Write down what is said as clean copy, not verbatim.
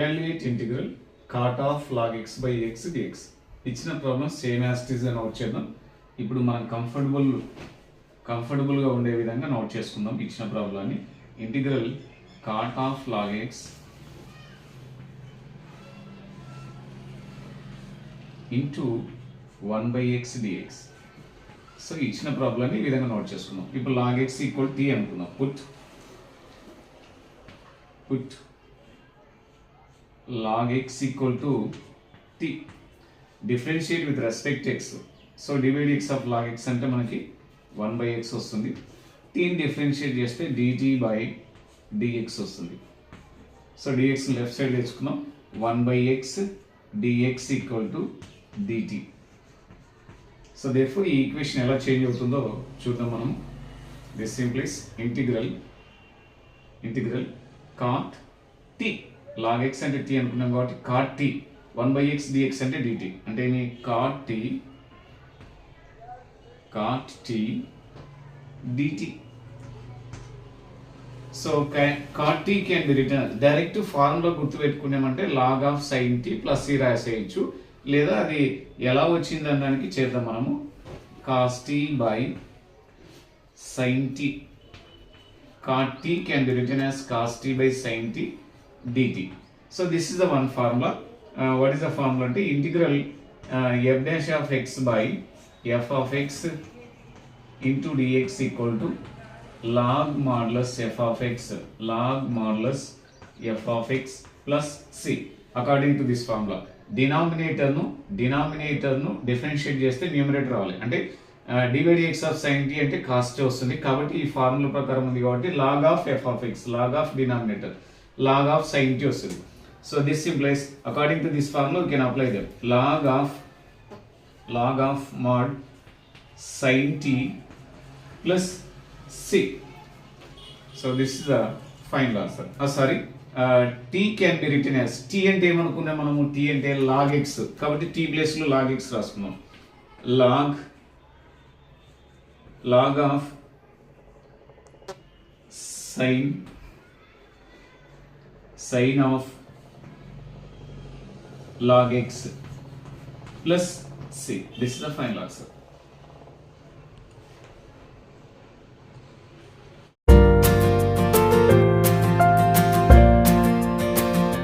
evaluate integral cot of log x by x dx. ఇచ్చిన problem same as it is గా note చేద్దాం. ఇప్పుడు మనం కంఫర్టబుల్గా ఉండే విధంగా నోట్ చేసుకుందాం. ఇచ్చిన ప్రాబ్లాన్ని integral cot of log x into 1 by x dx. So ఇచ్చిన ప్రాబ్లాన్ని ఈ విధంగా నోట్ చేసుకుందాం. ఇప్పుడు log x ఈక్వల్ t అనుకుందాం. Put log x equal to t. Differentiate with respect to x. So divide x of log x అంటే మనకి 1 by x వస్తుంది. t ని డిఫరెన్షియేట్ చేస్తే dt by dx వస్తుంది. సో dx ని లెఫ్ట్ సైడ్ తెచ్చుకున్నాం. 1 by x dx equal to dt. So therefore ఈ equation ఎలా చేంజ్ అవుతుందో చూద్దాం మనం. This implies integral cot t. log x అంటే t అనుకున్నాం కాబట్టి cot t 1 by x dx అంటే dt అంటే మీ cot t dt. So cot t can be written direct formula గుర్తు పెట్టుకున్నామంటే log of sin t plus c రాసేయచ్చు, లేదా అది ఎలా వచ్చింది అనడానికి చేద్దాం మనము. cos t by sin t. cot t can be written as cos t by sin t dt. So this is the one formula. What is the formula? Integral f dash of x by f of x into dx equal to log modulus f of x plus c. According to this formula, denominator nu differentiate చేస్తే numerator రావాలి. అంటే divide x of sin t అంటే cos t వస్తుంది కాబట్టి ఈ formula ప్రకారం ఉంది కాబట్టి log of f of x, log of denominator, log of sin t వస్తుంది. So this implies according to this formula we can apply them. log of mod sin t plus c. So this is the final answer. T can be written as t అంటే ఏమనుకున్నాం మనము, t అంటే log x కాబట్టి t place లో log x రాసుకున్నాం. log of sin of log x plus c. This is the final answer.